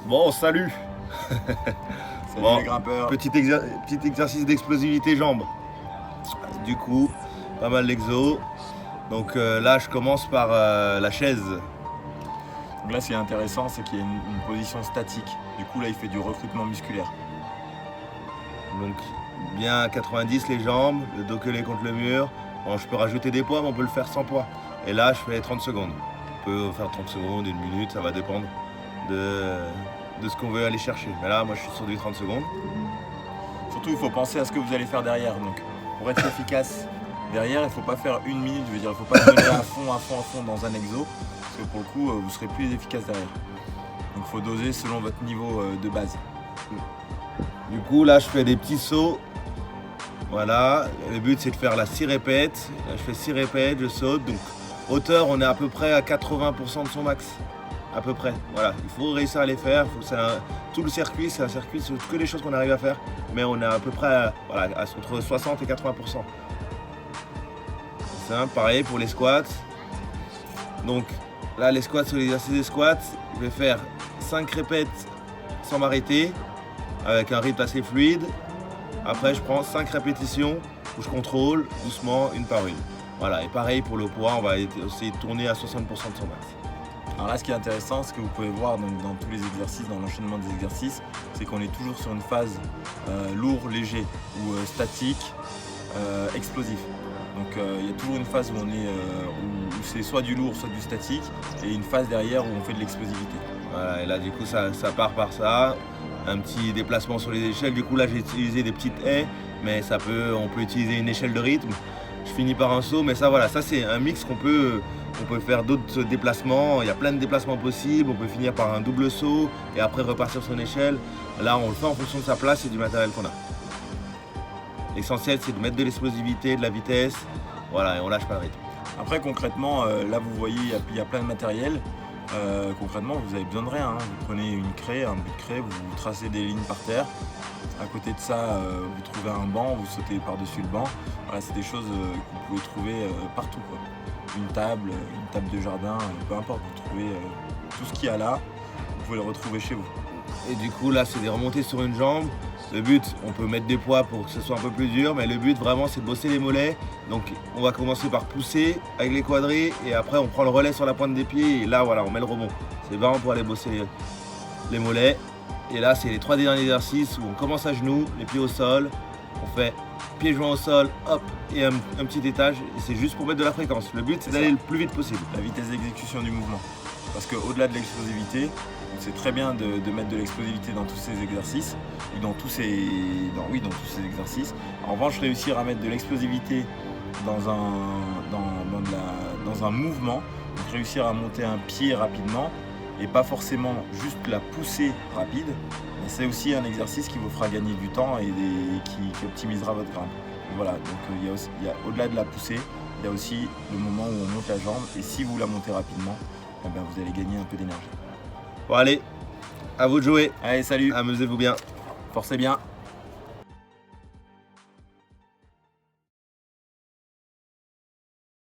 Bon, salut. Salut Bon, les grimpeurs. petit exercice d'explosivité jambes. Du coup, pas mal d'exos. Donc là, je commence par la chaise. Donc là, ce qui est intéressant, c'est qu'il y a une position statique. Du coup, là, il fait du recrutement musculaire. Donc bien à 90 les jambes, le dos collé contre le mur. Bon, je peux rajouter des poids, mais on peut le faire sans poids. Et là, je fais 30 secondes. On peut faire 30 secondes, une minute, ça va dépendre de ce qu'on veut aller chercher. Mais là, moi, je suis sur du 30 secondes. Surtout, il faut penser à ce que vous allez faire derrière. Donc, pour être efficace derrière, il ne faut pas faire une minute. Je veux dire, il ne faut pas donner à fond dans un exo. Parce que pour le coup, vous serez plus efficace derrière. Donc, il faut doser selon votre niveau de base. Du coup, là, je fais des petits sauts. Voilà, le but c'est de faire la 6 répètes. Là, je fais 6 répètes, je saute. Donc, hauteur, on est à peu près à 80% de son max. À peu près. Voilà, il faut réussir à les faire. Tout le circuit, c'est un circuit, c'est que des choses qu'on arrive à faire. Mais on est à peu près entre 60 et 80%. C'est simple, pareil pour les squats. Donc, là, les squats, sur l'exercice des squats, je vais faire 5 répètes sans m'arrêter, avec un rythme assez fluide. Après, je prends 5 répétitions où je contrôle doucement une par une. Voilà, et pareil pour le poids, on va essayer de tourner à 60% de son max. Alors là, ce qui est intéressant, ce que vous pouvez voir donc, dans tous les exercices, dans l'enchaînement des exercices, c'est qu'on est toujours sur une phase lourd, léger ou statique, explosif. Donc il y a toujours une phase où on est, où c'est soit du lourd, soit du statique, et une phase derrière où on fait de l'explosivité. Voilà, et là du coup ça part par ça. Un petit déplacement sur les échelles. Du coup là j'ai utilisé des petites haies, mais on peut utiliser une échelle de rythme. Je finis par un saut, mais ça voilà, ça c'est un mix qu'on peut faire d'autres déplacements. Il y a plein de déplacements possibles. On peut finir par un double saut et après repartir sur une échelle. Là on le fait en fonction de sa place et du matériel qu'on a. L'essentiel c'est de mettre de l'explosivité, de la vitesse, voilà, et on lâche pas le rythme. Après concrètement, là vous voyez il y a plein de matériel. Concrètement, vous avez besoin de rien. Vous prenez une craie, un bout de craie, vous tracez des lignes par terre. À côté de ça, vous trouvez un banc, vous sautez par-dessus le banc. Voilà, c'est des choses que vous pouvez trouver partout, quoi. Une table de jardin, peu importe. Vous trouvez tout ce qu'il y a là, vous pouvez le retrouver chez vous. Et du coup, là, c'est des remontées sur une jambe. Le but, on peut mettre des poids pour que ce soit un peu plus dur, mais le but vraiment, c'est de bosser les mollets. Donc, on va commencer par pousser avec les quadris et après, on prend le relais sur la pointe des pieds et là, voilà, on met le rebond. C'est vraiment pour aller bosser les mollets. Et là, c'est les 3 derniers exercices où on commence à genoux, les pieds au sol. On fait pieds joints au sol, hop, et un petit étage. Et c'est juste pour mettre de la fréquence. Le but, c'est d'aller le plus vite possible. La vitesse d'exécution du mouvement. Parce qu'au-delà de l'explosivité, c'est très bien de mettre de l'explosivité dans tous ces exercices, ou dans tous ces exercices. En revanche, réussir à mettre de l'explosivité dans un mouvement, donc réussir à monter un pied rapidement, et pas forcément juste la poussée rapide, mais c'est aussi un exercice qui vous fera gagner du temps et qui optimisera votre grimpe. Voilà, donc il y a au-delà de la poussée, il y a aussi le moment où on monte la jambe, et si vous la montez rapidement, eh bien, vous allez gagner un peu d'énergie. Bon, allez, à vous de jouer. Allez, salut, Amusez-vous bien. forcez bien.